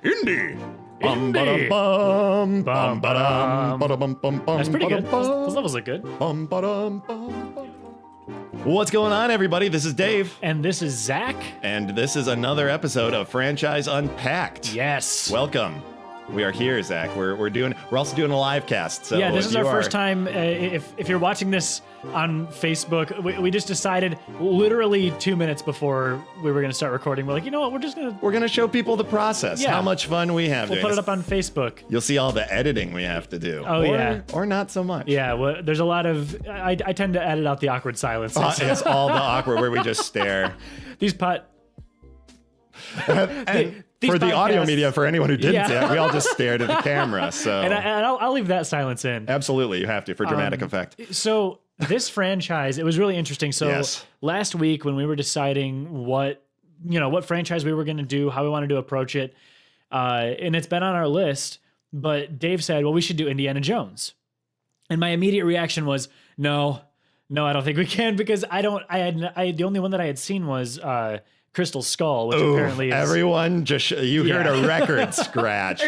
Indie. Indie. Bum, bum, ba-dum, ba-da-bum, bum, bum, That's pretty good. ba-dum, Those levels look good. bum, ba-dum, bum, bum. What's going on, everybody? This is Dave. And this is Zach. And this is another episode of Franchise Unpacked. Yes. Welcome. We are here, Zach. We're also doing a live cast. So yeah, this is our you first time. If you're watching this on Facebook, we just decided literally 2 minutes before we were going to start recording. We're like, you know what? We're gonna show people the process. Yeah. How much fun we have. We'll doing put it this. up on Facebook. You'll see all the editing we have to do. Oh, yeah. Or not so much. Yeah, well, there's a lot of. I tend to edit out the awkward silences. It's all the awkward where we just stare. These pot. And These for the audio podcasts- media, for anyone who didn't Yeah. see it, we all just stared at the camera. So And I'll leave that silence in. absolutely, you have to for dramatic effect. So this franchise, it was really interesting. So Yes. last week when we were deciding what franchise we were going to do, how we wanted to approach it, and it's been on our list, but Dave said, well, we should do Indiana Jones. And my immediate reaction was, no, I don't think we can, because the only one that I had seen was Crystal Skull, which apparently is... Everyone you heard a record scratch.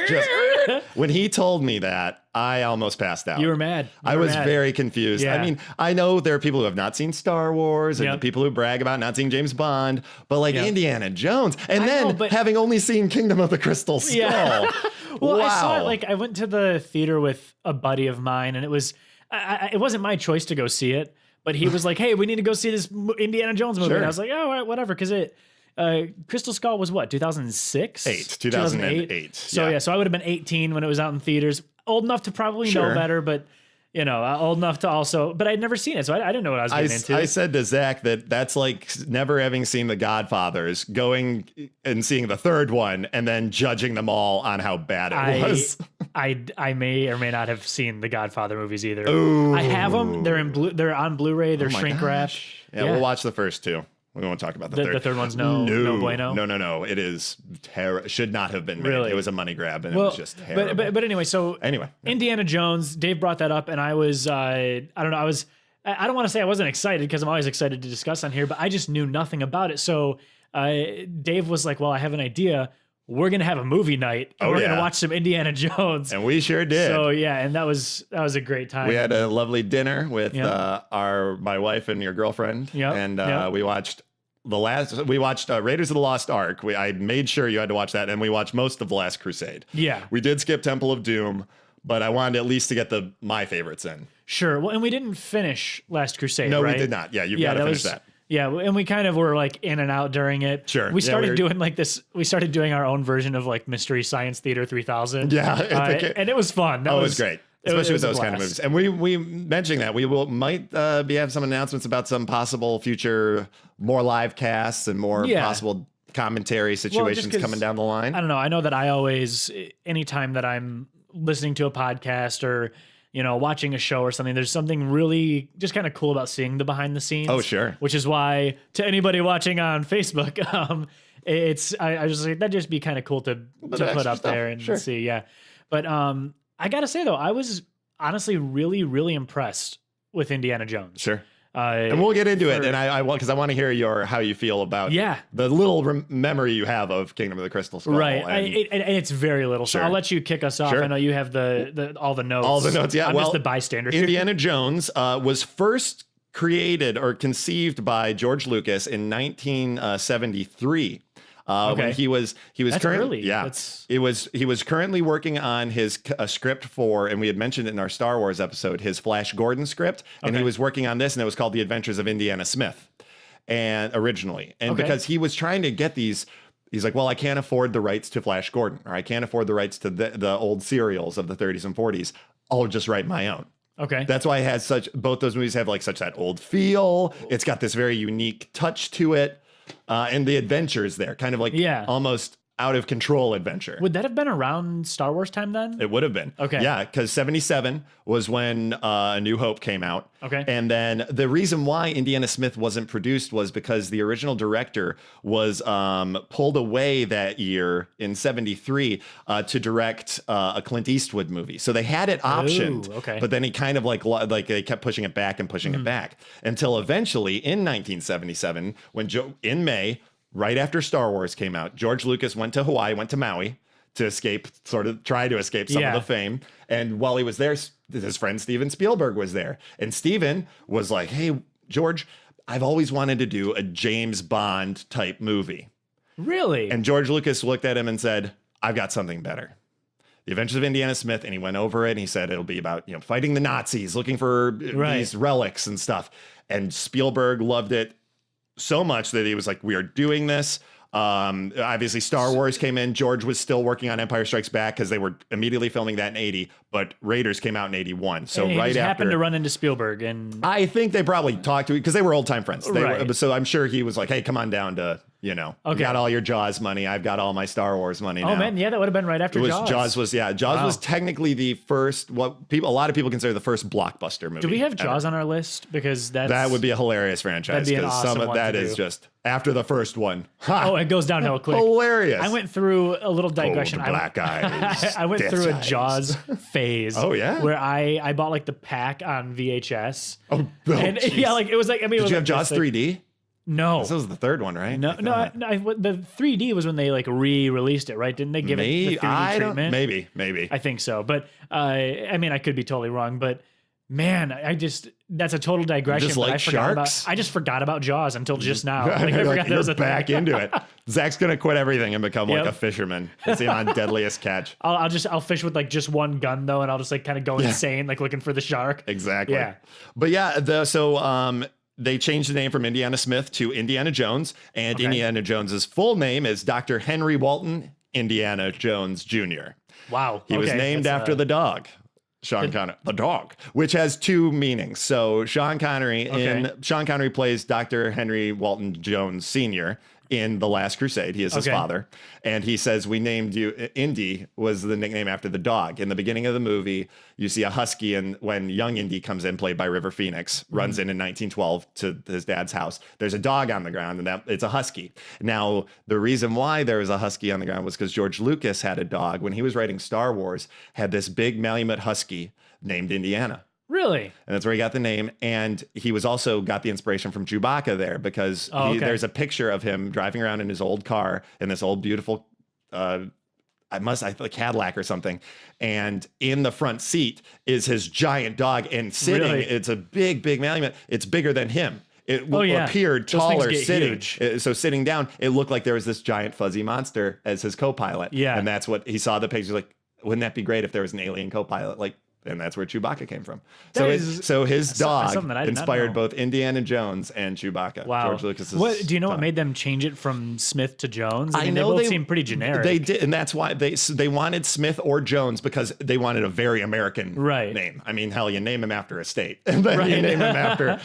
When he told me that, I almost passed out. You were mad. I was very confused. Yeah. I mean, I know there are people who have not seen Star Wars and Yep. people who brag about not seeing James Bond, but like Yep. Indiana Jones, and I then know, but- having only seen Kingdom of the Crystal Skull. Yeah. Well, wow. I saw it, I went to the theater with a buddy of mine, and it wasn't my choice to go see it, but he was like, hey, we need to go see this Indiana Jones movie. Sure. And I was like, oh, all right, whatever, because Crystal Skull was what, 2006? 2008. So yeah, so I would have been 18 when it was out in theaters. Old enough to probably know Sure. better, but old enough to also, but I'd never seen it, so I didn't know what I was getting into. I said to Zach that's like never having seen The Godfathers, going and seeing the third one and then judging them all on how bad it was. I may or may not have seen the Godfather movies either. Ooh. I have them. They're on Blu-ray. They're Oh my shrink wrap. gosh. Yeah, we'll watch the first two. We won't talk about the third. The third one's no bueno. No. It is should not have been made. Really? It was a money grab, and it was just terrible. But anyway, so Anyway, yeah. Indiana Jones. Dave brought that up, and I was I don't know. I don't want to say I wasn't excited, because I'm always excited to discuss on here, but I just knew nothing about it. So Dave was like, "Well, I have an idea. We're gonna have a movie night, and we're gonna watch some Indiana Jones." And we sure did. So yeah, and that was a great time. We had a lovely dinner with Yep. my wife and your girlfriend, Yep. and Yep. we watched Raiders of the Lost Ark. I made sure you had to watch that, and we watched most of The Last Crusade. Yeah. We did skip Temple of Doom, but I wanted at least to get my favorites in. Sure. Well, and we didn't finish Last Crusade. No, right? we did not. Yeah, you've got to finish that. Yeah, and we kind of were like in and out during it. Sure. We Yeah, started doing like this. We started doing our own version of like Mystery Science Theater 3000. Yeah, and it was fun. It was great. Especially with those kind of movies. And we mentioning that we might have some announcements about some possible future more live casts and more possible commentary situations 'cause, coming down the line. I don't know. I know that I always, anytime that I'm listening to a podcast or watching a show or something, there's something really just kind of cool about seeing the behind the scenes. Oh, sure. Which is why, to anybody watching on Facebook, I just like, that'd just be kind of cool to put up there and see. Yeah. But I gotta say though, I was honestly really, really impressed with Indiana Jones. Sure. And we'll get into it, and I want, because I want to hear how you feel about the little memory you have of Kingdom of the Crystal Skull. Right, and it's very little. So Sure. I'll let you kick us off. Sure. I know you have all the notes. All the notes, yeah. I'm just the bystander. Indiana Jones was first created or conceived by George Lucas in 1973. When he was That's currently early. he was currently working on his script for, and we had mentioned it in our Star Wars episode, his Flash Gordon script, and he was working on this, and it was called The Adventures of Indiana Smith, and originally, because he was trying to get these. He's like, well, I can't afford the rights to Flash Gordon, or I can't afford the rights to the old serials of the 30s and 40s. I'll just write my own. Okay. That's why it has both those movies have like such that old feel. It's got this very unique touch to it. And the adventures there, kind of like almost out of control adventure. Would that have been around Star Wars time then? It would have been. Okay. Yeah, because 77 was when A New Hope came out. Okay. And then the reason why Indiana Smith wasn't produced was because the original director was pulled away that year in 73 to direct a Clint Eastwood movie. So they had it optioned. Ooh, okay. But then he kind of like they kept pushing it back and pushing it back until eventually in 1977, when in May, right after Star Wars came out, George Lucas went to Hawaii, went to Maui to try to escape some of the fame. And while he was there, his friend Steven Spielberg was there. And Steven was like, hey, George, I've always wanted to do a James Bond type movie. Really? And George Lucas looked at him and said, I've got something better. The Adventures of Indiana Smith. And he went over it and he said, it'll be about, fighting the Nazis, looking for these relics and stuff. And Spielberg loved it so much that he was like, we are doing this. Obviously Star Wars came in. George was still working on Empire Strikes Back because they were immediately filming that in 80, but Raiders came out in 81. So and right after, happened to run into Spielberg, and I think they probably talked to because they were old time friends. So I'm sure he was like, hey, come on down to, you got all your Jaws money. I've got all my Star Wars money now. Oh man, yeah, that would have been right after Jaws. Jaws was technically the first, a lot of people consider the first blockbuster movie. Do we have ever. Jaws on our list? Because that would be a hilarious franchise. That'd be an awesome one that to is do. just after the first one. Oh, it goes downhill quick. Hilarious. I went through a little digression. Cold black eyes. I went through death a eyes. Jaws phase. Oh yeah, where I bought like the pack on VHS. And it was like, I mean, did you have Jaws 3D? No, this was the third one, right? No. The 3D was when they like re-released it, right? Didn't they give it the 3D treatment? Maybe. I think so, but I mean, I could be totally wrong, but man, that's a total digression. Just like sharks. I just forgot about Jaws until just now. Like, I forgot there was a back thing. into it. Zach's gonna quit everything and become like a fisherman. We'll see him on Deadliest Catch. I'll fish with like just one gun though, and I'll just like kind of go insane, like looking for the shark. Exactly. Yeah. But yeah, they changed the name from Indiana Smith to Indiana Jones, and Indiana Jones's full name is Dr. Henry Walton Indiana Jones Jr. Wow. He was named after the dog. Sean Connery, the dog, which has two meanings. So Sean Connery plays Dr. Henry Walton Jones Sr. in The Last Crusade. He is his father. And he says, we named you, Indy was the nickname after the dog. In the beginning of the movie, you see a husky, and when young Indy comes in, played by River Phoenix, runs in 1912 to his dad's house, there's a dog on the ground, and it's a husky. Now, the reason why there was a husky on the ground was because George Lucas had a dog, when he was writing Star Wars, had this big Malamute husky named Indiana. Really? And that's where he got the name. And he was also got the inspiration from Chewbacca there, because there's a picture of him driving around in his old car in this old beautiful Cadillac or something. And in the front seat is his giant dog, and sitting, it's a big Malamute. It's bigger than him. It appeared taller sitting. So sitting down, it looked like there was this giant fuzzy monster as his co-pilot. Yeah. And that's what he saw the picture, like, wouldn't that be great if there was an alien co-pilot? Like, and that's where Chewbacca came from. So his dog inspired both Indiana Jones and Chewbacca. Wow. George Lucas's do you know dog. what made them change it from Smith to Jones? I mean, know they both seem pretty generic. They did, and that's why they wanted Smith or Jones, because they wanted a very American name. I mean, hell, you name him after a state, and then you name him after.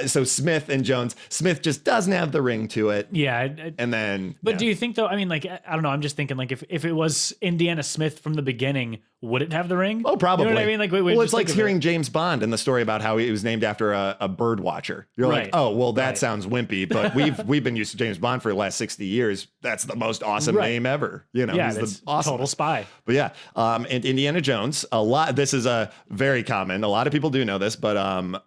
So Smith and Jones. Smith just doesn't have the ring to it. Yeah. And then, but do you think though? I mean, like, I don't know. I'm just thinking, like, if it was Indiana Smith from the beginning, would it have the ring? Oh, probably. You know what I mean? Like, well, it's like hearing James Bond and the story about how he was named after a bird watcher. You're like, oh, well, that sounds wimpy, but we've been used to James Bond for the last 60 years. That's the most awesome name ever. You know, he's the awesome total spy. But yeah, and Indiana Jones, this is a very common. A lot of people do know this, but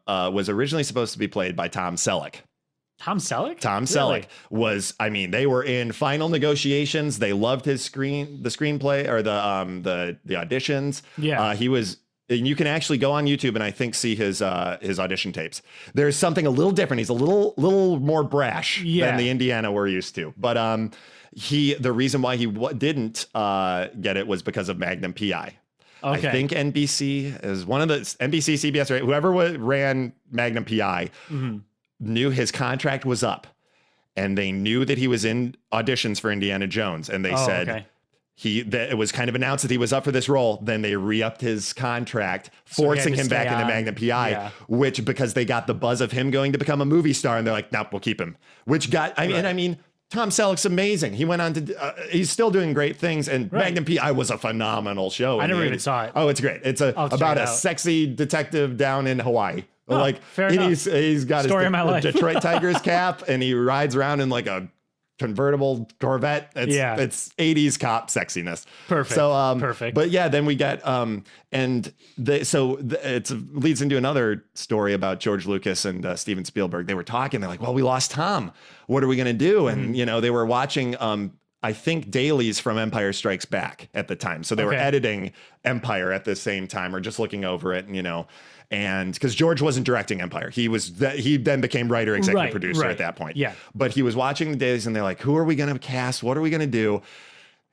was originally supposed to be played by Tom Selleck. Tom Selleck? Tom Selleck was, I mean, they were in final negotiations. They loved the screenplay or the auditions. Yeah. He was, and you can actually go on YouTube and I think see his audition tapes. There's something a little different. He's a little more brash than the Indiana we're used to. But the reason why he didn't get it was because of Magnum PI. Okay. I think NBC is one of the NBC, CBS, right? Whoever ran Magnum PI. Mm-hmm. Knew his contract was up, and they knew that he was in auditions for Indiana Jones, and they said it was kind of announced that he was up for this role. Then they re-upped his contract, forcing him back into Magnum PI, which, because they got the buzz of him going to become a movie star, and they're like, nope, we'll keep him. Which got, I mean, Tom Selleck's amazing. He went on to, he's still doing great things, and Magnum PI was a phenomenal show. I never even saw it. Oh, it's great. It's about a sexy detective down in Hawaii. Oh, like he's got story of my life. Detroit Tigers cap, and he rides around in like a convertible Corvette. It's 80s cop sexiness. Perfect. So perfect. But yeah, then we get it leads into another story about George Lucas and Steven Spielberg. They were talking. They're like, well, we lost Tom. What are we gonna do? And they were watching I think, dailies from Empire Strikes Back at the time. So they were editing Empire at the same time, or just looking over it, and because George wasn't directing Empire, he then became writer, executive producer at that point. Yeah. But he was watching the dailies and they're like, who are we going to cast? What are we going to do?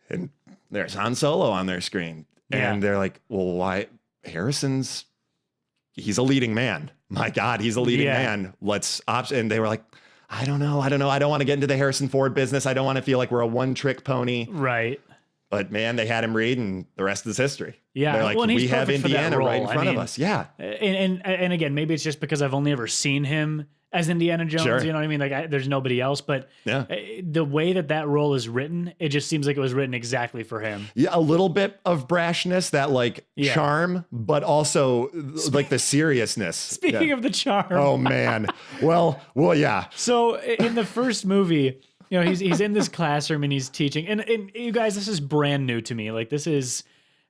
And there's Han Solo on their screen. And they're like, well, why? He's a leading man. My God, he's a leading man. And they were like, I don't know. I don't want to get into the Harrison Ford business. I don't want to feel like we're a one-trick pony. Right. But man, they had him read, and the rest is history. Yeah. They're like, we have Indiana right in front of us. Yeah. And again, maybe it's just because I've only ever seen him as Indiana Jones. Sure. You know what I mean? Like, there's nobody else. But the way that role is written, it just seems like it was written exactly for him. Yeah, a little bit of brashness, that charm, but also like the seriousness. Speaking of the charm. Oh man. Well, yeah. So in the first movie, he's in this classroom and he's teaching. And you guys, this is brand new to me. Like, this is,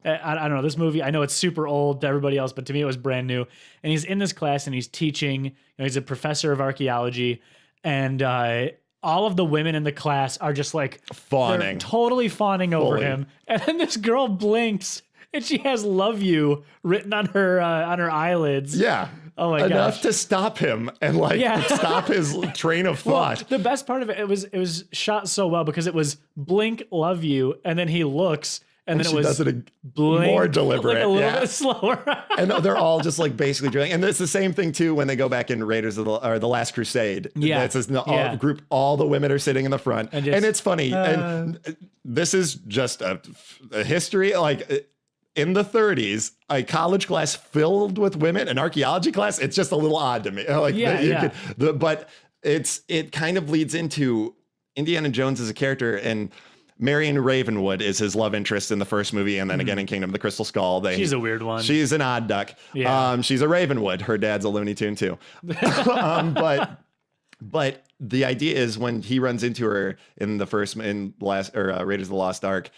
I don't know, this movie, I know it's super old to everybody else, but to me it was brand new. And he's in this class and he's teaching. He's a professor of archaeology, and all of the women in the class are just like fawning, totally fawning over him. And then this girl blinks and she has "love you" written on her eyelids. Yeah. Oh my gosh. Enough to stop him and stop his train of thought. Well, the best part of it was shot so well because it was blink, love you, and then he looks, and then it was does it blink, more deliberate, like a little bit slower. And they're all just like basically drilling. And it's the same thing too when they go back in Raiders of the Last Crusade. Yeah, it's this group. All the women are sitting in the front, and it's funny. And this is just a history, like. In the 30s, a college class filled with women, an archaeology class, it's just a little odd to me. But it kind of leads into Indiana Jones as a character, and Marion Ravenwood is his love interest in the first movie, and then again in Kingdom of the Crystal Skull. She's a weird one. She's an odd duck. Yeah. She's a Ravenwood. Her dad's a Looney Tune too. But the idea is when he runs into her in Raiders of the Lost Ark,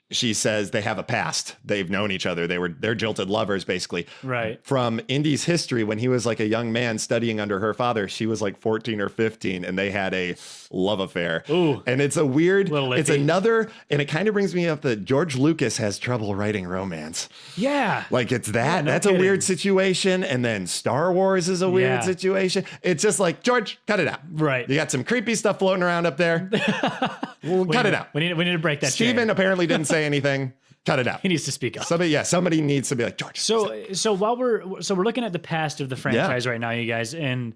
she says they have a past. They've known each other. They're jilted lovers, basically. Right. From Indy's history, when he was like a young man studying under her father, she was like 14 or 15, and they had a love affair. Ooh. And it's and it kind of brings me up that George Lucas has trouble writing romance. Yeah. Like it's that. Yeah, no That's kidding. a weird situation. And then Star Wars is a weird situation. It's just like, George, cut it out. Right. You got some creepy stuff floating around up there. Cut it out. We need to break that Steven chain. apparently didn't say anything. Cut it out. He needs to speak up. Somebody needs to be like, George. So while we're looking at the past of the franchise right now, you guys, and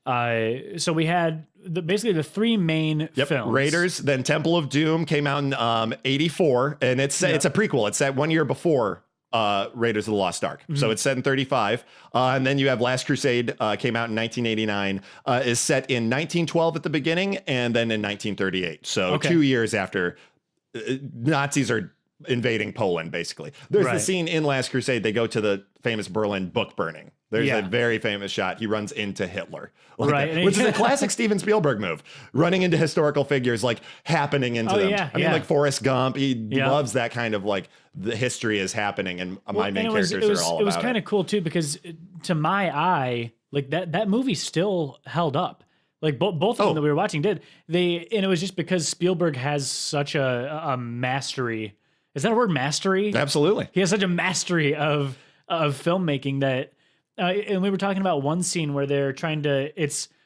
so we had basically the three main films. Raiders, then Temple of Doom came out in 84, and it's a prequel. It's set 1 year before Raiders of the Lost Ark. So it's set in 35. And then you have Last Crusade, came out in 1989, is set in 1912 at the beginning, and then in 1938. So 2 years after Nazis are invading Poland, basically. There's the scene in Last Crusade. They go to the famous Berlin book burning. There's a very famous shot. He runs into Hitler, which is a classic Steven Spielberg move, running into historical figures, like happening into them. Yeah, I mean, like Forrest Gump. He loves that kind of like the history is happening, and my main characters are all about it. It was kind of cool too, because to my eye, like that movie still held up. Like both of them that we were watching did. And it was just because Spielberg has such a mastery. Is that a word, mastery? Absolutely. He has such a mastery of filmmaking that, and we were talking about one scene where they're trying to,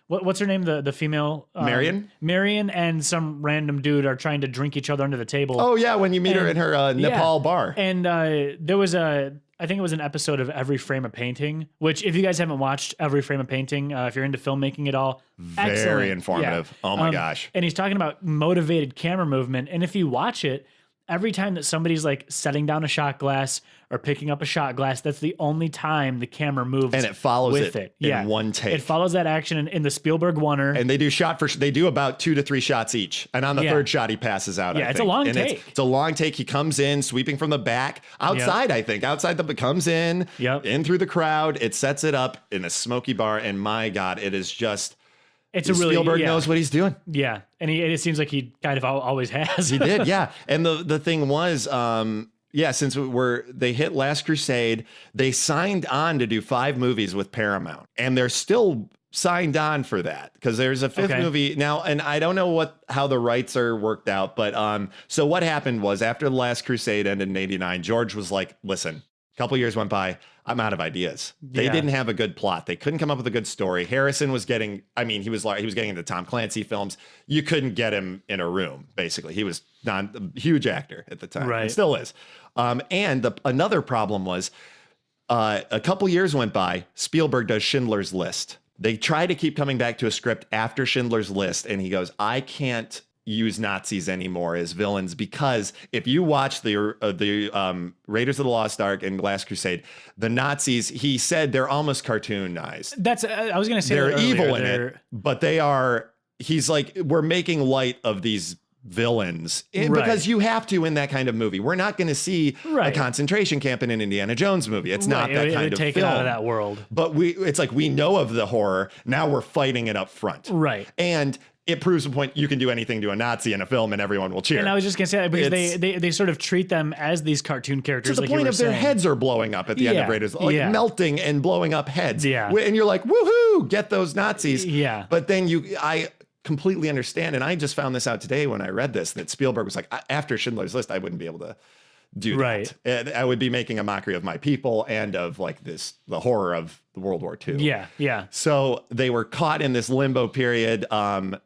what's her name? The female? Marion? Marion and some random dude are trying to drink each other under the table. Oh yeah, when you meet her in her Nepal bar. And there was I think it was an episode of Every Frame of Painting, which if you guys haven't watched Every Frame of Painting, if you're into filmmaking at all, very informative. Yeah. Oh my gosh. And he's talking about motivated camera movement. And if you watch it, every time that somebody's like setting down a shot glass or picking up a shot glass, that's the only time the camera moves. And it follows with it in one take. It follows that action in the Spielberg oneer. And they do about 2 to 3 shots each. And on the third shot, he passes out. Yeah, it's a long take. It's a long take. He comes in, sweeping from the back, outside, I think. Outside, comes in, in through the crowd. It sets it up in a smoky bar. And my God, it is just... Spielberg knows what he's doing. Yeah. And it seems like he kind of always has. He did, yeah. And the thing was, since they hit Last Crusade, they signed on to do 5 movies with Paramount. And they're still signed on for that because there's a fifth movie now, and I don't know how the rights are worked out, but so what happened was after The Last Crusade ended in '89, George was like, listen, a couple years went by, I'm out of ideas. They didn't have a good plot. They couldn't come up with a good story. Harrison was getting, he was getting into Tom Clancy films. You couldn't get him in a room, basically. He was not a huge actor at the time. Right. He still is. Another problem was a couple years went by, Spielberg does Schindler's List. They try to keep coming back to a script after Schindler's List, and he goes, I can't use Nazis anymore as villains because if you watch the Raiders of the Lost Ark and Last Crusade, the Nazis, he said they're almost cartoonized. That's I was going to say they're evil in it, but they are. He's like, we're making light of these villains because you have to in that kind of movie. We're not going to see a concentration camp in an Indiana Jones movie. It's not that kind of take film. It out of that world. But it's like we know of the horror. Now we're fighting it up front. Right. And it proves the point you can do anything to a Nazi in a film and everyone will cheer. And I was just going to say that because they sort of treat them as these cartoon characters. To the point of their heads are blowing up at the end of Raiders, melting and blowing up heads. Yeah. And you're like, woohoo, get those Nazis. Yeah. But then I completely understand. And I just found this out today when I read this, that Spielberg was like, after Schindler's List, I wouldn't be able to do that. And I would be making a mockery of my people and of like the horror of the World War II. Yeah. Yeah. So they were caught in this limbo period.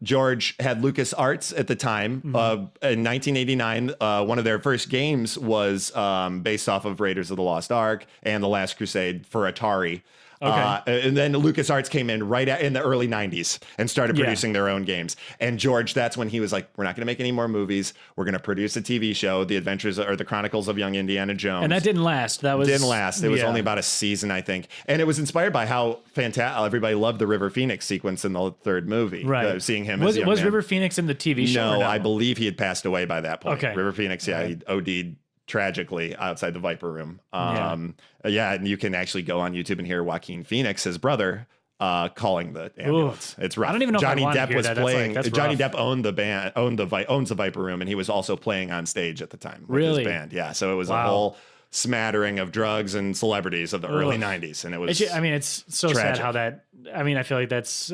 George had LucasArts at the time. In 1989, one of their first games was based off of Raiders of the Lost Ark and The Last Crusade for Atari. And then LucasArts came in in the early 90s and started producing their own games. And George, that's when he was like, we're not going to make any more movies. We're going to produce a TV show, The Adventures or The Chronicles of Young Indiana Jones. And that didn't last. Didn't last. It was only about a season, I think. And it was inspired by how fantastic everybody loved the River Phoenix sequence in the third movie. Right. Seeing him as a young man. River Phoenix in the TV show? No, I believe he had passed away by that point. Okay. River Phoenix, he OD'd tragically outside the Viper Room. And you can actually go on YouTube and hear Joaquin Phoenix, his brother, calling the ambulance. It's rough. I don't even know Johnny if I Depp was that. playing. That's Johnny rough. Depp owned the band, owns the Viper Room, and he was also playing on stage at the time with his band. Yeah, so it was a whole smattering of drugs and celebrities of the early 90s, and it was. It's so tragic. sad how that. I feel like that's.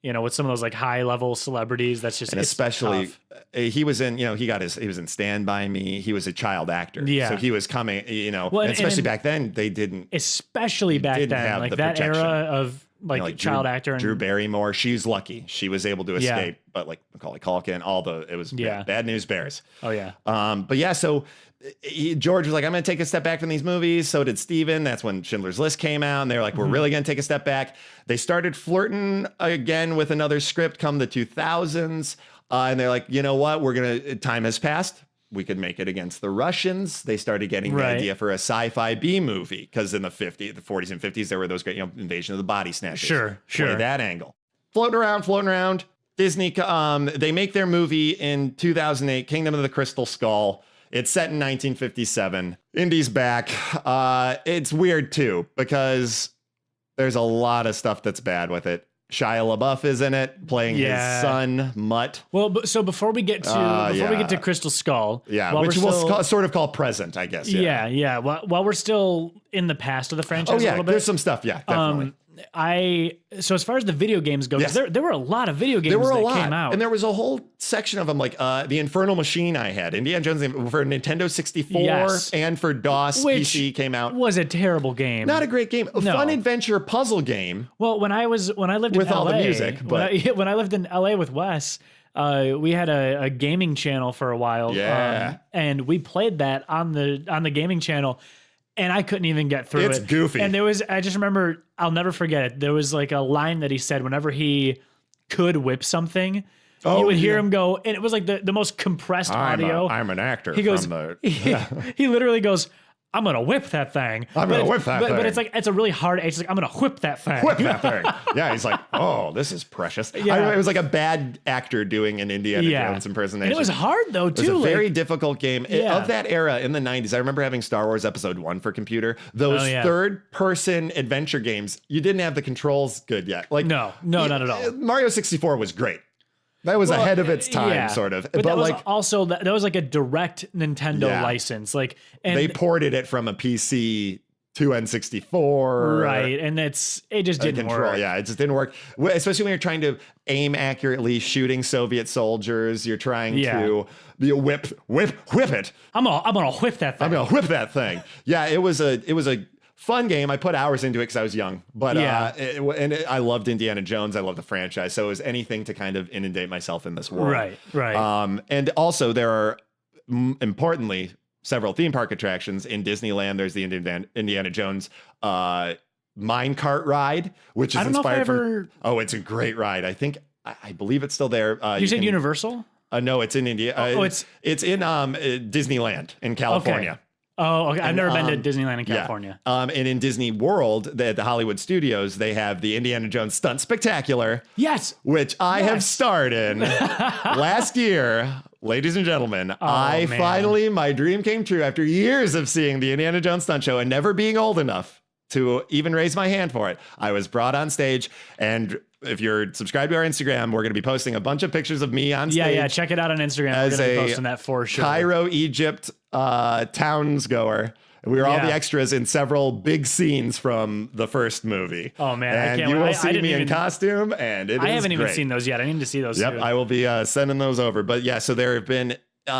With some of those like high level celebrities, that's just, and especially he was in, he was in Stand By Me. He was a child actor. Yeah. So he was coming, well, and especially back then they didn't, especially back then, like that protection. Era of like child actor and Drew Barrymore. She's lucky. She was able to escape, but like Macaulay Culkin, it was bad news bears. Oh yeah. But yeah, so George was like, I'm going to take a step back from these movies. So did Steven. That's when Schindler's List came out. And they were like, we're really going to take a step back. They started flirting again with another script come the 2000s. And they're like, you know what? Time has passed. We could make it against the Russians. They started getting the idea for a sci-fi B movie. Because in the 40s and 50s, there were those great, Invasion of the Body Snatchers. Sure. Play that angle. Floating around. Disney, they make their movie in 2008, Kingdom of the Crystal Skull. It's set in 1957. Indy's back. It's weird, too, because there's a lot of stuff that's bad with it. Shia LaBeouf is in it, playing his son, Mutt. Well, so before we get to Crystal Skull, which we'll sort of call present, I guess. Yeah. While we're still in the past of the franchise, a little bit, there's some stuff. Yeah, definitely. So as far as the video games go, there were a lot of video games that came out. And there was a whole section of them, like the Infernal Machine I had, Indiana Jones for Nintendo 64 and for DOS PC came out. Was a terrible game. Not a great game. A fun adventure puzzle game. Well, when I lived with in LA, all the music, but when I lived in LA with Wes, we had a gaming channel for a while. Yeah. And we played that on the gaming channel. And I couldn't even get through it. It's goofy. And I just remember, I'll never forget it. There was like a line that he said whenever he could whip something, you would hear him go, and it was like the most compressed audio. I'm an actor. He goes, he literally goes, I'm going to whip that thing. But it's like, it's a really hard, it's like, I'm going to whip that thing. Whip that thing. Yeah, he's like, oh, this is precious. Yeah. It was like a bad actor doing an Indiana Jones impersonation. And it was hard though, too. It was a very difficult game. Of that era in the 90s, I remember having Star Wars Episode 1 for computer. Those third-person adventure games, you didn't have the controls good yet. Like No, not at all. Mario 64 was great. That was ahead of its time, sort of. But that was also that was like a direct Nintendo license. And they ported it from a PC two N64. Right. And it just didn't work. Yeah, it just didn't work. Especially when you're trying to aim accurately, shooting Soviet soldiers. You're trying to whip it. I'm gonna whip that thing. I'm gonna whip that thing. Yeah, it was a fun game. I put hours into it because I was young, but I loved Indiana Jones. I loved the franchise, so it was anything to kind of inundate myself in this world. Right. And also there are importantly several theme park attractions in Disneyland. There's the Indiana Jones minecart ride, which is inspired from. Oh, it's a great ride. I believe it's still there. You said Universal? No, it's in India. It's in Disneyland in California. Okay. Oh, okay. I've never been to Disneyland in California. Yeah. And in Disney World, at the Hollywood Studios, they have the Indiana Jones Stunt Spectacular. Yes. Which I have starred in last year. Ladies and gentlemen, finally, my dream came true after years of seeing the Indiana Jones Stunt Show and never being old enough to even raise my hand for it. I was brought on stage, and if you're subscribed to our Instagram, we're going to be posting a bunch of pictures of me on stage. Yeah, check it out on Instagram. We're going to be posting that for sure. Cairo, Egypt townsgoer. We were all the extras in several big scenes from the first movie. Oh man, and I can't you wait. will see me in costume, and I haven't even seen those yet. I need to see those. Yep, too. I will be sending those over. But yeah, so there have been.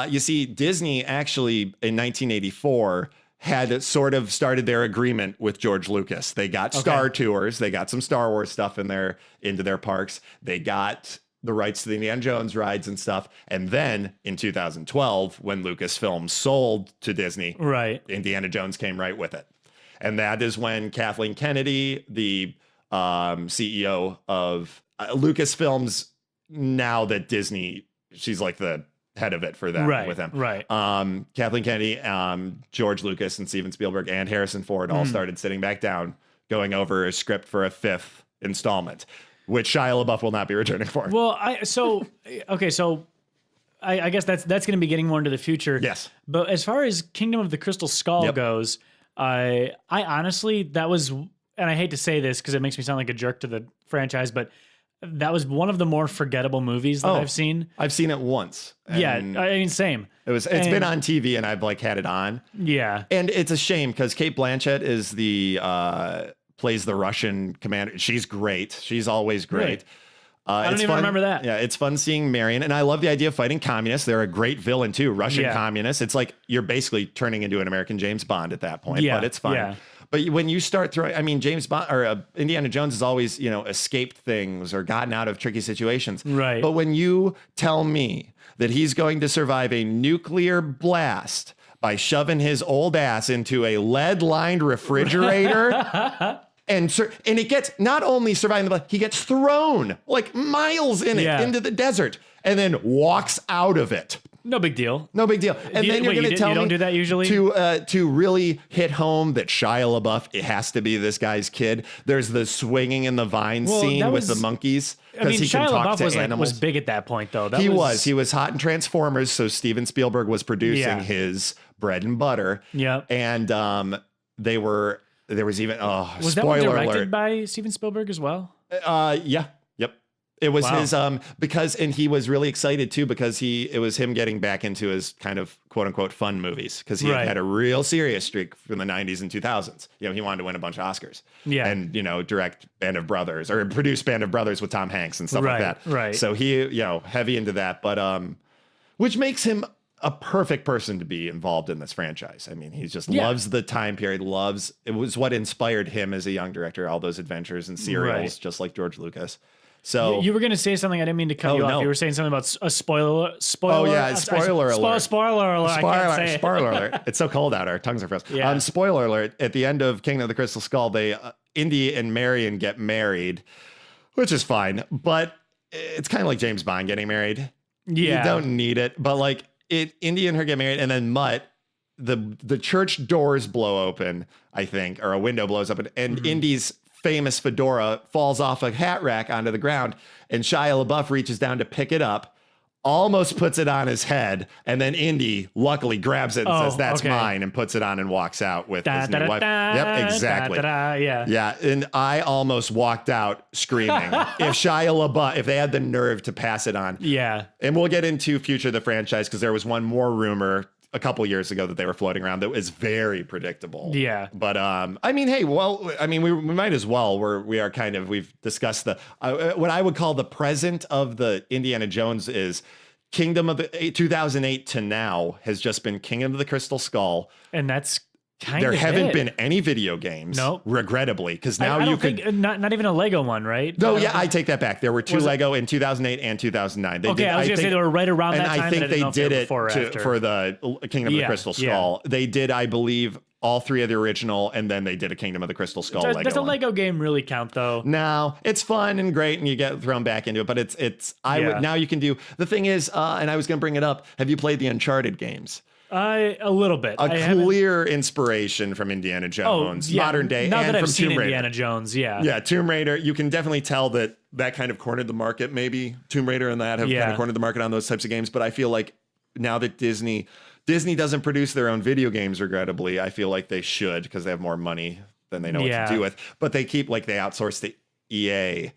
You see, Disney actually in 1984 had sort of started their agreement with George Lucas. They got Star Tours, they got some Star Wars stuff into their parks. They got the rights to the Indiana Jones rides and stuff. And then in 2012, when Lucasfilm sold to Disney, Indiana Jones came right with it. And that is when Kathleen Kennedy, the CEO of Lucasfilms, now that Disney, she's like the head of it for them with them. Right. Kathleen Kennedy, George Lucas, and Steven Spielberg and Harrison Ford all started sitting back down, going over a script for a 5th installment, which Shia LaBeouf will not be returning for. Well, I guess that's going to be getting more into the future. Yes. But as far as Kingdom of the Crystal Skull goes, I honestly, that was, and I hate to say this because it makes me sound like a jerk to the franchise, but that was one of the more forgettable movies that I've seen. I've seen it once. Yeah, I mean, same. It's been on TV and I've had it on. Yeah. And it's a shame because Cate Blanchett is plays the Russian commander. She's great. She's always great. I don't even remember that. Yeah, it's fun seeing Marion. And I love the idea of fighting communists. They're a great villain too, Russian communists. It's like you're basically turning into an American James Bond at that point, but it's fun. Yeah. But when you start throwing, James Bond or Indiana Jones has always, escaped things or gotten out of tricky situations. Right. But when you tell me that he's going to survive a nuclear blast by shoving his old ass into a lead-lined refrigerator, and it gets not only surviving the blast, he gets thrown like miles into the desert and then walks out of it. No big deal. No big deal. And then you're going to tell me you don't do that usually? To really hit home that Shia LaBeouf, it has to be this guy's kid. There's the swinging in the vine scene with the monkeys. I mean, Shia LaBeouf was big at that point, though. He was hot in Transformers, so Steven Spielberg was producing his bread and butter. Yeah. And there was even, was spoiler that one directed alert. by Steven Spielberg as well? Yeah. It was his and he was really excited too because it was him getting back into his kind of quote unquote fun movies because he had a real serious streak from the 90s and 2000s. He wanted to win a bunch of Oscars. Yeah. And direct Band of Brothers or produce Band of Brothers with Tom Hanks and stuff like that. Right. So he heavy into that, but which makes him a perfect person to be involved in this franchise. I mean, he just loves the time period, it was what inspired him as a young director, all those adventures and serials, just like George Lucas. So you were going to say something. I didn't mean to cut you off. You were saying something about a spoiler. Oh yeah, spoiler alert. Spoiler alert. I can't say spoiler alert. It's so cold out. Our tongues are frozen. Yeah. Spoiler alert. At the end of Kingdom of the Crystal Skull, Indy and Marion get married, which is fine, but it's kind of like James Bond getting married. Yeah, you don't need it, but Indy and her get married, and then Mutt, the church doors blow open, I think, or a window blows open, and Indy's famous fedora falls off a hat rack onto the ground, and Shia LaBeouf reaches down to pick it up, almost puts it on his head, and then Indy luckily grabs it and says, "That's mine," and puts it on and walks out with his new wife. Yep, exactly. Yeah, and I almost walked out screaming. If Shia LaBeouf, if they had the nerve to pass it on. Yeah. And we'll get into future of the franchise because there was one more rumor a couple years ago that they were floating around that was very predictable. Yeah. But I mean, hey, well, I mean, we might as well. We've discussed the what I would call the present of the Indiana Jones is Kingdom of the 2008 to now has just been Kingdom of the Crystal Skull. And that's there haven't been any video games, nope. regrettably, because now I don't think not even a Lego one, right? No, yeah, I take that back. There were 2 Lego in 2008 and 2009. I was going to say they were right around that time. And I think they did it for the Kingdom of the Crystal Skull. They did, I believe, all 3 of the original, and then they did a Kingdom of the Crystal Skull Lego. Does a Lego game really count, though? No, it's fun and great, and you get thrown back into it. But now you can do the thing is, and I was going to bring it up. Have you played the Uncharted games? A little bit. A clear inspiration from Indiana Jones, modern day, now and that I've from seen Tomb Raider. Indiana Jones, yeah, Tomb Raider. You can definitely tell that kind of cornered the market. Maybe Tomb Raider and that have kind of cornered the market on those types of games. But I feel like now that Disney doesn't produce their own video games, regrettably, I feel like they should because they have more money than they know what to do with. But they keep they outsource to EA.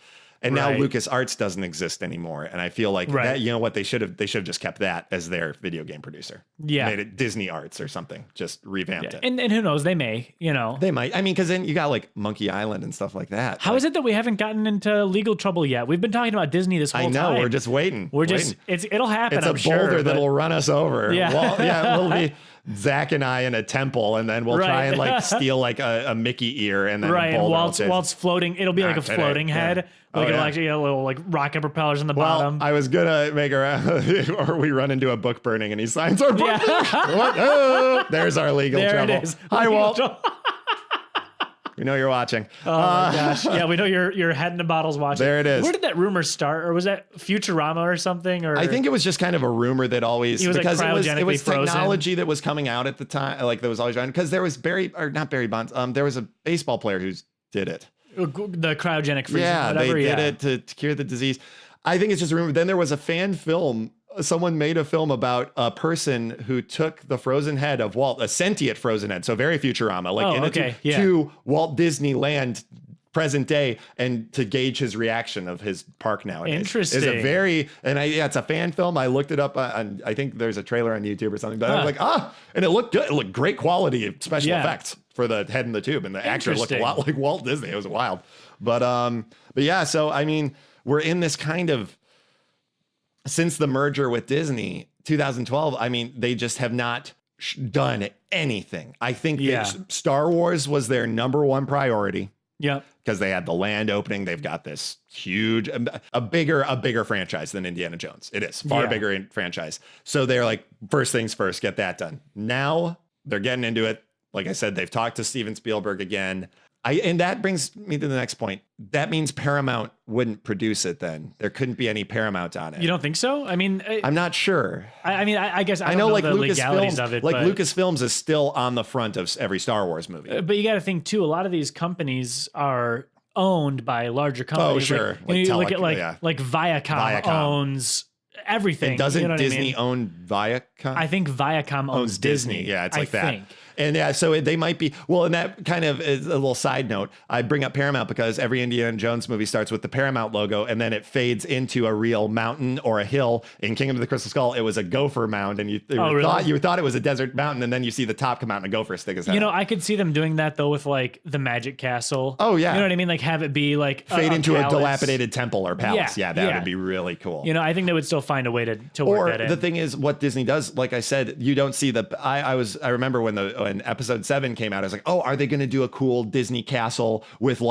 And now LucasArts doesn't exist anymore. And I feel like that, you know what, they should have just kept that as their video game producer. Yeah. Made it Disney Arts or something. Just revamped it. And who knows, they may, They might. I mean, because then you got Monkey Island and stuff like that. How is it that we haven't gotten into legal trouble yet? We've been talking about Disney this whole time. I know, we're just waiting. It'll happen, It's a boulder that'll run us over. Yeah. Well, we'll be Zach and I in a temple, and then we'll try and steal a Mickey ear, and then while it's floating, it'll be like a floating head. Actually a little rocket propellers in the bottom. I was gonna make or we run into a book burning and he signs our book. What? Oh, there's our legal trouble. It is. Hi, Walt. We know you're watching. Oh my gosh. Yeah, we know your head in the bottles watching. There it is. Where did that rumor start? Or was that Futurama or something? Or I think it was just kind of a rumor that always, because it was frozen. technology that was coming out at the time, that was always around. Because there was not Barry Bonds. There was a baseball player who did it. The cryogenic freezing. Yeah, they did it to cure the disease. I think it's just a rumor. Then there was a fan film. Someone made a film about a person who took the frozen head of Walt, a sentient frozen head, so very Futurama, to Walt Disneyland present day, and to gauge his reaction of his park nowadays. Interesting. It's a fan film. I looked it up on, I think there's a trailer on YouTube or something, but I was like, and it looked good. It looked great quality of special effects for the head in the tube, and the actor looked a lot like Walt Disney. It was wild. But yeah, so I mean, we're in this kind of, since the merger with Disney, 2012, I mean, they just have not done anything. I think Star Wars was their number one priority. Yep. Because they had the land opening. They've got this huge, a bigger franchise than Indiana Jones. It is far bigger franchise. So they're like, first things first, get that done. Now they're getting into it. Like I said, they've talked to Steven Spielberg again. And that brings me to the next point. That means Paramount wouldn't produce it then. There couldn't be any Paramount on it. You don't think so? I mean, I'm not sure. I guess I don't know the legalities of it. Lucasfilms is still on the front of every Star Wars movie. But you got to think too, a lot of these companies are owned by larger companies. Oh, sure. You look at Viacom owns everything. And doesn't Disney own Viacom? I think Viacom owns Disney. Yeah, it's like that. And yeah, so they might be, well, and that kind of is a little side note. I bring up Paramount because every Indiana Jones movie starts with the Paramount logo, and then it fades into a real mountain or a hill. In Kingdom of the Crystal Skull, it was a gopher mound, and you thought it was a desert mountain, and then you see the top come out and a gopher stick his head out. I could see them doing that though with the Magic Castle. Oh yeah. You know what I mean? Like have it be fade into a dilapilated temple or palace. Yeah, that would be really cool. I think they would still find a way to work that in. Or the thing is, what Disney does, like I said, you don't see I remember when episode 7 came out, I was like, oh, are they going to do a cool Disney castle with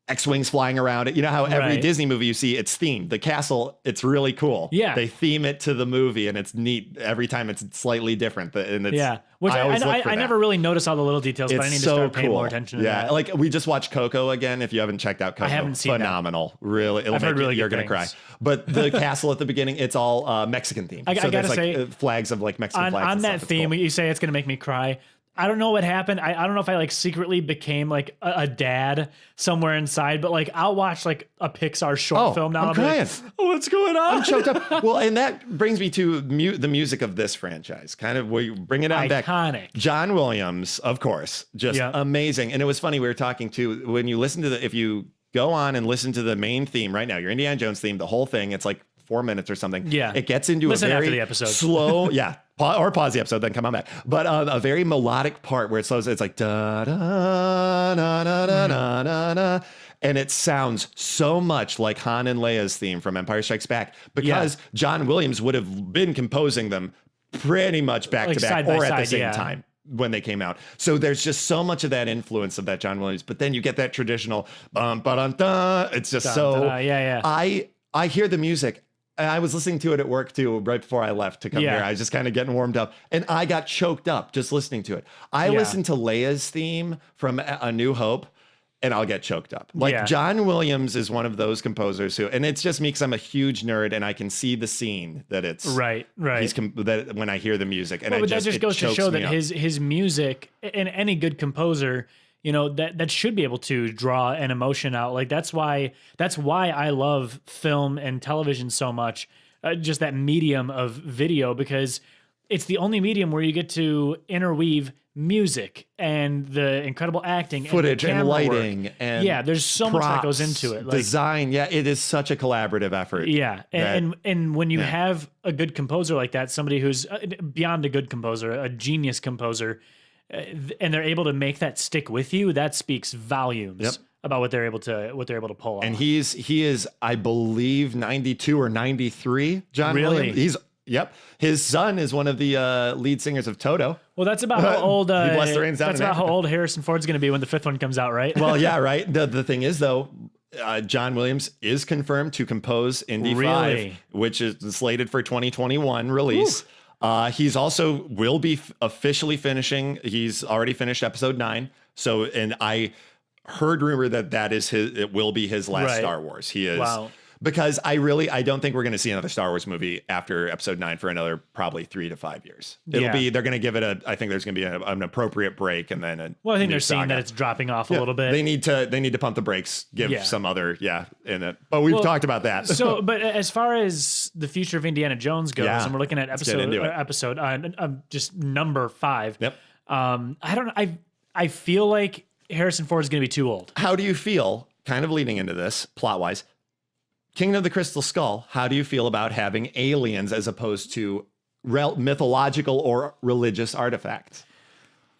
X-Wings flying around it? You know how every Disney movie you see, it's themed. The castle, it's really cool. Yeah. They theme it to the movie, and it's neat. Every time it's slightly different. And it's, which I never really notice all the little details, but I need to start paying more attention to that. Yeah, we just watched Coco again. If you haven't checked out Coco, I haven't seen phenomenal. That. Really, you're going to cry. But the castle at the beginning, it's all Mexican themed. I gotta say, flags of Mexican flags. On that theme, you say it's going to make me cry. I don't know what happened. I don't know if I secretly became a dad somewhere inside, but I'll watch a Pixar short film now. I'm crying. What's going on? I'm choked up. Well, and that brings me to the music of this franchise. Kind of, we bring it on back. Iconic. John Williams, of course, just amazing. And it was funny. We were talking when you listen to if you go on and listen to the main theme right now, your Indiana Jones theme, the whole thing, it's 4 minutes or something. Yeah. It gets into Listen a very after the episode. slow, or pause the episode, then come on back. But a very melodic part where it slows, it's like da da da da da da da da. And it sounds so much like Han and Leia's theme from Empire Strikes Back, because John Williams would have been composing them pretty much back to back or at the same time when they came out. So there's just so much of that influence of that John Williams, but then you get that traditional bum ba dun dun. It's just I hear the music. I was listening to it at work too, right before I left to come here. I was just kind of getting warmed up, and I got choked up just listening to it. I listened to Leia's theme from A New Hope, and I'll get choked up. John Williams is one of those composers who, and it's just me because I'm a huge nerd and I can see the scene that it's right. That when I hear the music, and that just goes to show that his music, and any good composer, that should be able to draw an emotion out. Like that's why I love film and television so much, just that medium of video, because it's the only medium where you get to interweave music and the incredible acting, footage and lighting work. and there's so much that goes into it. Design. It is such a collaborative effort. And when you have a good composer like that, somebody who's beyond a good composer, a genius composer, and they're able to make that stick with you, that speaks volumes about what they're able to pull off. And he is, I believe, 92 or 93. John Williams. His son is one of the lead singers of Toto. Well, that's about how old. That's about how old Harrison Ford's going to be when the 5th one comes out, right? Well, yeah, right. The thing is, though, John Williams is confirmed to compose Indy 5, which is slated for 2021 release. He's also will be officially finishing. He's already finished episode 9. So, and I heard rumor that it will be his last Star Wars. He is. Wow. Because I don't think we're going to see another Star Wars movie after episode 9 for another probably 3 to 5 years. They're going to give it I think there's going to be an appropriate break and then I think they're seeing that it's dropping off a little bit. They need to pump the brakes, give some other, in it. But we've talked about that. But as far as the future of Indiana Jones goes, and we're looking at episode just number 5. Yep. I feel like Harrison Ford is going to be too old. How do you feel, kind of leading into this, plot-wise, Kingdom of the Crystal Skull, how do you feel about having aliens as opposed to mythological or religious artifacts?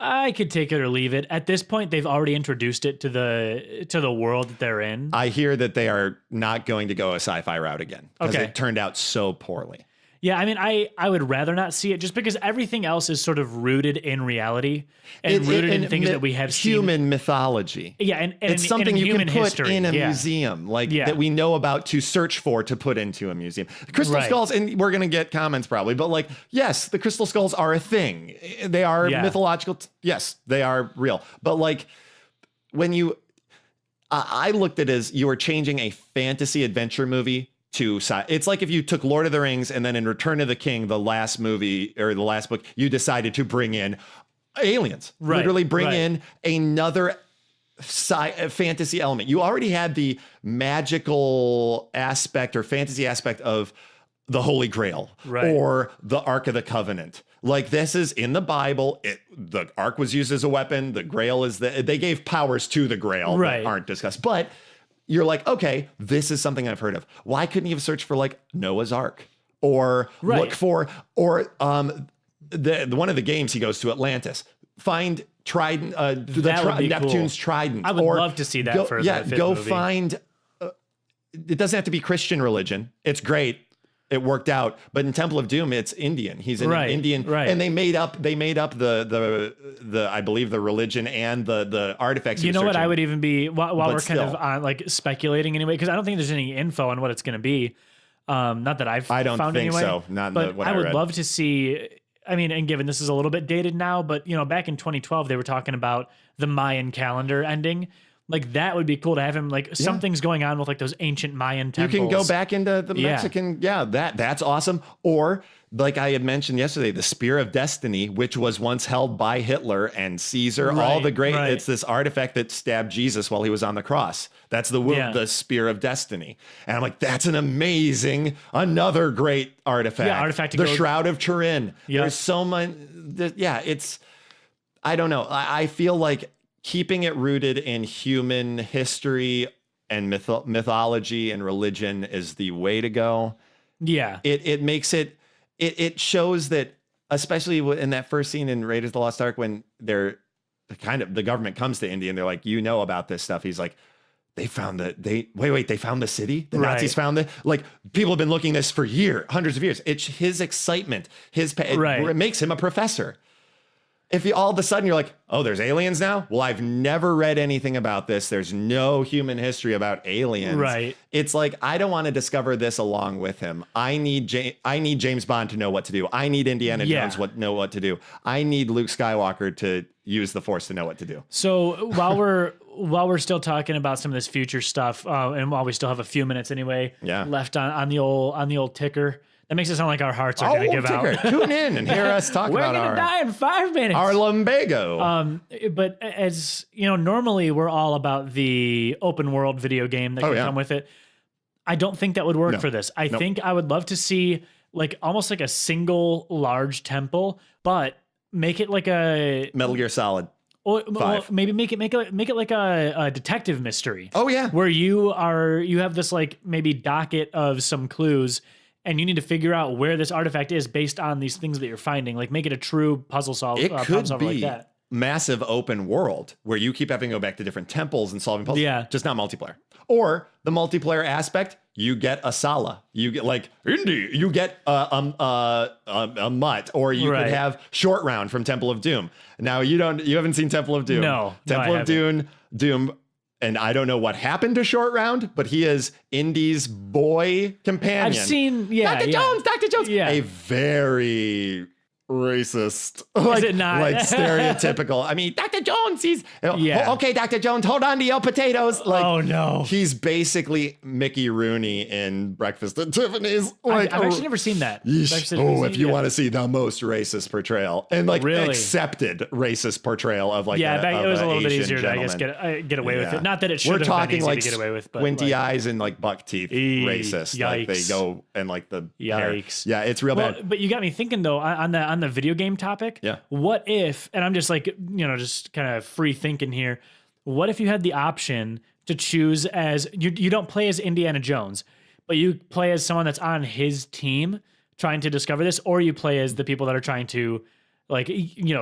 I could take it or leave it. At this point, they've already introduced it to the world that they're in. I hear that they are not going to go a sci-fi route again because it turned out so poorly. Yeah, I mean, I would rather not see it just because everything else is sort of rooted in reality and rooted in things that we have seen. Human mythology. Yeah, and it's something you can put in a museum, that we know about to search for to put into a museum. Crystal skulls, and we're going to get comments probably, but yes, the crystal skulls are a thing. They are mythological. Yes, they are real. But when you, I looked at it as you were changing a fantasy adventure movie it's like if you took Lord of the Rings and then in Return of the King, the last movie or the last book, you decided to bring in aliens, literally bring in another fantasy element. You already had the magical aspect or fantasy aspect of the Holy Grail or the Ark of the Covenant. This is in the Bible. The Ark was used as a weapon. The Grail they gave powers to the Grail that aren't discussed, but you're like, okay, this is something I've heard of. Why couldn't you have searched for Noah's Ark or look for, or one of the games he goes to Atlantis, find Trident, Neptune's Trident. I would love to see that for the 5th movie. Find, it doesn't have to be Christian religion. It's great. It worked out, but in Temple of Doom, it's Indian. He's an Indian, and they made up the I believe the religion and the artifacts. You know what? I would even be while we're kind of on speculating anyway, because I don't think there's any info on what it's going to be. Not that I don't found think anyway, so. Not but what I would read. love to see. I mean, and given this is a little bit dated now, but back in 2012, they were talking about the Mayan calendar ending. That would be cool to have him. Something's going on with those ancient Mayan temples. You can go back into the Mexican. That's awesome. Or I had mentioned yesterday, the Spear of Destiny, which was once held by Hitler and Caesar. All the great. It's this artifact that stabbed Jesus while he was on the cross. That's the Spear of Destiny. And I'm like, that's an amazing, another great artifact. Yeah, artifact. The Shroud of Turin. Yep. There's so much. It's. I don't know. I feel like keeping it rooted in human history and mythology and religion is the way to go. Yeah. It makes it shows that, especially in that first scene in Raiders of the Lost Ark, when the government comes to Indy and they're like, you know about this stuff. He's like, they found they found the city. The Nazis found it. Like, people have been looking this for hundreds of years. It's his excitement, it makes him a professor. If you all of a sudden you're like, oh, there's aliens now? Well, I've never read anything about this. There's no human history about aliens. Right. It's like, I don't want to discover this along with him. I need James Bond to know what to do. I need Indiana Jones know what to do. I need Luke Skywalker to use the Force to know what to do. So while we're still talking about some of this future stuff, and while we still have a few minutes anyway left on the old ticker. That makes it sound like our hearts are going to give out. Tune in and hear us talk about We're going to die in 5 minutes. Our lumbago. But as you know, normally we're all about the open world video game that can come with it. I don't think that would work for this. I think I would love to see like almost like a single large temple, but make it like a Metal Gear Solid. Well, maybe make it like a detective mystery. Oh yeah, where you have this like maybe docket of some clues. And you need to figure out where this artifact is based on these things that you're finding. Like, make it a true puzzle solver. It could be like that. Massive open world where you keep having to go back to different temples and solving puzzles. Yeah. Just not multiplayer. Or the multiplayer aspect, you get a Sala. You get like Indy. You get a Mutt. Or you could have Short Round from Temple of Doom. Now you haven't seen Temple of Doom. No. Temple of Doom. And I don't know what happened to Short Round, but he is Indy's boy companion. I've seen, Dr. Jones. Yeah. A very racist, is it not? like stereotypical. I mean, Dr. Jones, okay, Dr. Jones, hold on to your potatoes. Like, oh no, he's basically Mickey Rooney in Breakfast at Tiffany's. Like, I've actually never seen that. If you want to see the most racist portrayal and like accepted racist portrayal of like, it was a little bit easier gentleman. to, I guess, get away with it. Not that it should have been easy to get away with, but squinty eyes and like buck teeth, racist. Yikes. Like they go and like the yikes. Hair. Yeah, it's real bad. But you got me thinking though on the video game topic. Yeah. What if, and I'm just like, just kind of free thinking here. What if you had the option to choose as, you don't play as Indiana Jones, but you play as someone that's on his team trying to discover this, or you play as the people that are trying to like,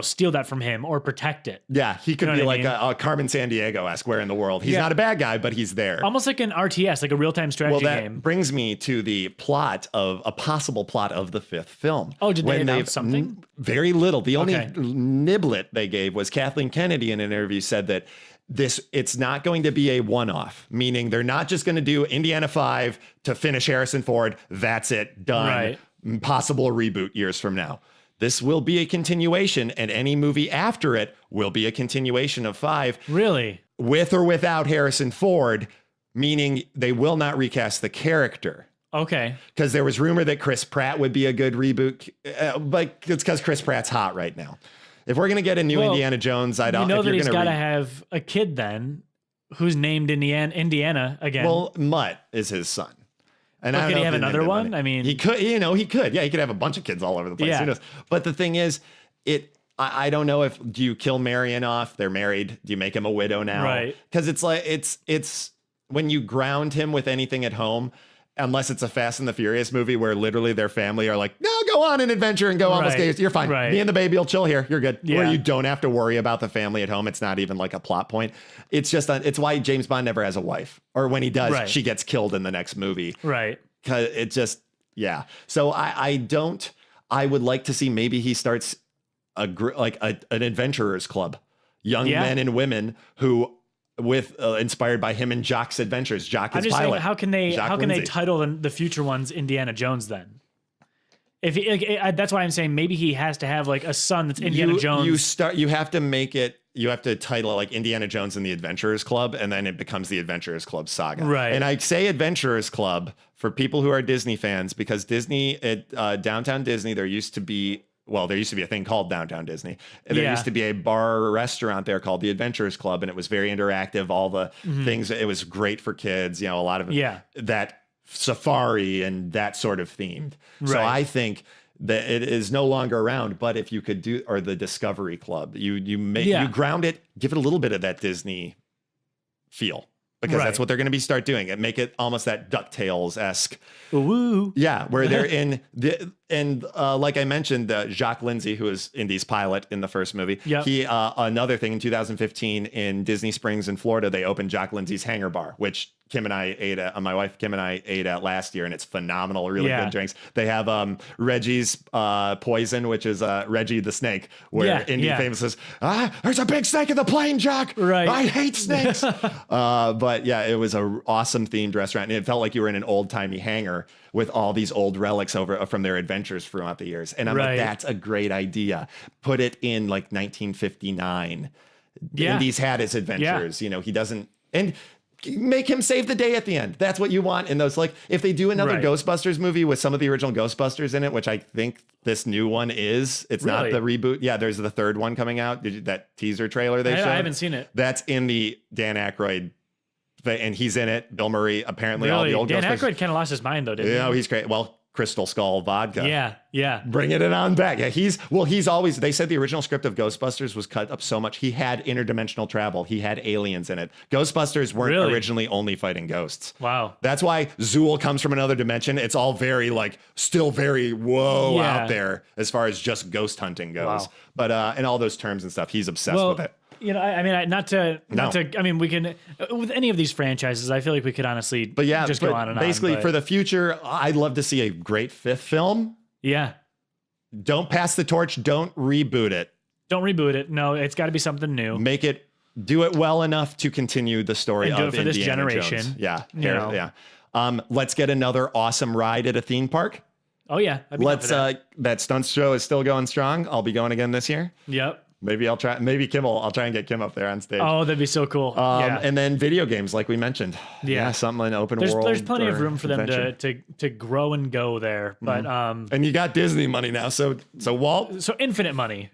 steal that from him or protect it. Yeah, he could be like a Carmen Sandiego-esque, where in the world he's not a bad guy, but he's there. Almost like an RTS, like a real-time strategy game. That brings me to the possible plot of the fifth film. Oh, did they announce something? Very little. The only niblet they gave was Kathleen Kennedy in an interview said that it's not going to be a one-off, meaning they're not just going to do Indiana 5 to finish Harrison Ford. That's it, done. Right. Possible reboot years from now. This will be a continuation, and any movie after it will be a continuation of 5. Really? With or without Harrison Ford, meaning they will not recast the character. Okay. Because there was rumor that Chris Pratt would be a good reboot, but it's because Chris Pratt's hot right now. If we're going to get a new Indiana Jones, I don't know. You know that he's got to have a kid then who's named Indiana again. Well, Mutt is his son. And could he have another one? I mean, he could. He could. Yeah, he could have a bunch of kids all over the place. Yeah. Who knows? But the thing is, I don't know if do you kill Marion off? They're married. Do you make him a widow now? Right. Because it's like it's when you ground him with anything at home, unless it's a Fast and the Furious movie where literally their family are like, no, go on an adventure and go almost days. You're fine. Right. Me and the baby will chill here. You're good. Yeah. Where you don't have to worry about the family at home. It's not even like a plot point. It's just it's why James Bond never has a wife, or when he does, she gets killed in the next movie. Right. Cause it just, So I would like to see maybe he starts an adventurers club, young men and women who inspired by him and Jock's adventures. Jock is pilot. Saying, how can they title the future ones Indiana Jones then? That's why I'm saying maybe he has to have like a son that's Indiana Jones. You have to make it. You have to title it like Indiana Jones and the Adventurers Club, and then it becomes the Adventurers Club saga. Right. And I say Adventurers Club for people who are Disney fans, because Disney at Downtown Disney, there used to be a thing called Downtown Disney. There used to be a bar or restaurant there called the Adventurers Club, and it was very interactive. All the things, it was great for kids. A lot of that safari and that sort of themed. Right. So I think that it is no longer around, but if you could do, or the Discovery Club, you ground it, give it a little bit of that Disney feel, because Right. that's what they're going to start doing, and make it almost that DuckTales-esque. Woo. Yeah, where they're in like I mentioned, Jacques Lindsay, who was Indy's pilot in the first movie. Yep. He another thing in 2015 in Disney Springs in Florida, they opened Jacques Lindsay's Hangar Bar, which Kim and I ate at. My wife Kim and I ate at last year, and it's phenomenal. Really good drinks. They have Reggie's Poison, which is Reggie the Snake, where Indy famous says, "There's a big snake in the plane, Jacques. Right. I hate snakes." But yeah, it was a awesome themed restaurant, and it felt like you were in an old timey hangar with all these old relics from their adventures throughout the years. And I'm like, that's a great idea. Put it in like 1959. Yeah. Indy's had his adventures. You know, he doesn't, and make him save the day at the end. That's what you want in those. Like, if they do another Ghostbusters movie with some of the original Ghostbusters in it, which I think this new one is, it's not the reboot. Yeah, there's the third one coming out. That teaser trailer they showed? I haven't seen it. That's in the Dan Aykroyd, and he's in it. Bill Murray, apparently all the old Dan Ghostbusters. Aykroyd kind of lost his mind though, didn't he? Yeah, he's great. Well, Crystal Skull vodka. Yeah. Bringing it on back. Yeah, he's always, they said the original script of Ghostbusters was cut up so much. He had interdimensional travel. He had aliens in it. Ghostbusters weren't originally only fighting ghosts. Wow. That's why Zool comes from another dimension. It's all very still very out there as far as just ghost hunting goes. Wow. But and all those terms and stuff, he's obsessed with it. You know, I mean, not to. I mean, we can with any of these franchises. I feel like we could honestly, just go on and basically on. For the future, I'd love to see a great fifth film. Yeah. Don't pass the torch. Don't reboot it. Don't reboot it. No, it's got to be something new. Do it well enough to continue the story and do it for Indiana this generation. Jones. Yeah. Let's get another awesome ride at a theme park. Oh yeah. That stunts show is still going strong. I'll be going again this year. Yep. Maybe I'll try. Maybe I'll try and get Kim up there on stage. Oh, that'd be so cool. And then video games, like we mentioned. Yeah, something in open world. There's plenty of room for them to grow and go there. But and you got Disney money now, so Walt. So infinite money.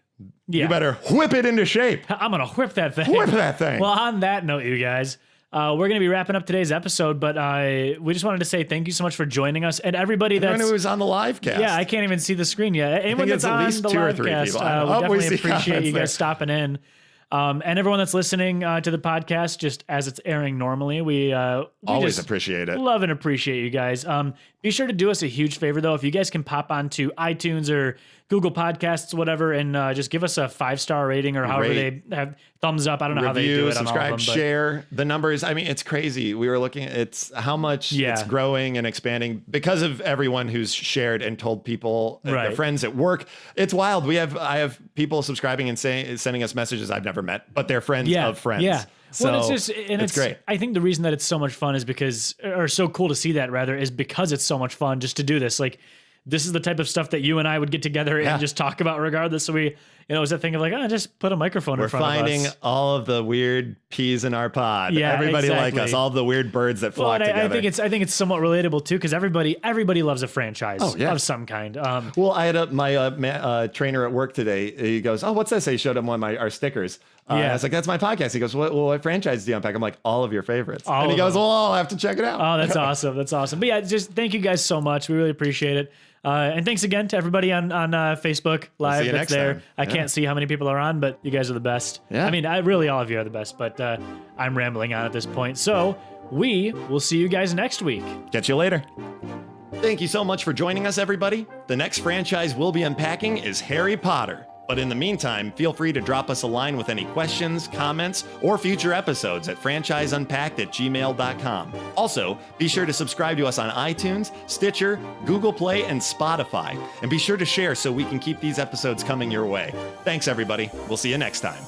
Yeah. You better whip it into shape. I'm gonna whip that thing. Whip that thing. Well, on that note, you guys. We're going to be wrapping up today's episode, but we just wanted to say thank you so much for joining us, and everybody who was on the live cast. Yeah, I can't even see the screen yet. Anyone that's at on least the 2 or live 3 cast, people. we definitely appreciate you guys stopping in. And everyone that's listening to the podcast, just as it's airing normally, we always appreciate it. Love and appreciate you guys. Be sure to do us a huge favor, though. If you guys can pop onto iTunes or Google Podcasts, whatever, and just give us a 5-star rating or however they have thumbs up. I don't know how they do it. Subscribe, on all of them, share the numbers. I mean, it's crazy. We were looking at how much it's growing and expanding because of everyone who's shared and told people, their friends at work. It's wild. I have people subscribing and sending us messages I've never met, but they're friends of friends. Yeah. So well, it's great. I think the reason that it's so much fun is so cool to see that rather, is because it's so much fun just to do this. Like, this is the type of stuff that you and I would get together and just talk about regardless. So it was a thing of like, just put a microphone in front of us. We're finding all of the weird peas in our pod. Yeah, everybody like us, all of the weird birds that flock together. I think it's somewhat relatable too, because everybody loves a franchise of some kind. Well, I had my trainer at work today. He goes, "Oh, what's this?" He showed him one of our stickers. I was like, "That's my podcast." He goes, what franchise do you unpack? I'm like, "All of your favorites." And he goes, "Well, I'll have to check it out." Oh, that's awesome. That's awesome. But yeah, just thank you guys so much. We really appreciate it. And thanks again to everybody on Facebook Live that's there. Time. I can't see how many people are on, but you guys are the best. Yeah. I mean, really all of you are the best, but I'm rambling on at this point. So we will see you guys next week. Catch you later. Thank you so much for joining us, everybody. The next franchise we'll be unpacking is Harry Potter. But in the meantime, feel free to drop us a line with any questions, comments, or future episodes at franchiseunpacked@gmail.com. Also, be sure to subscribe to us on iTunes, Stitcher, Google Play, and Spotify. And be sure to share so we can keep these episodes coming your way. Thanks, everybody. We'll see you next time.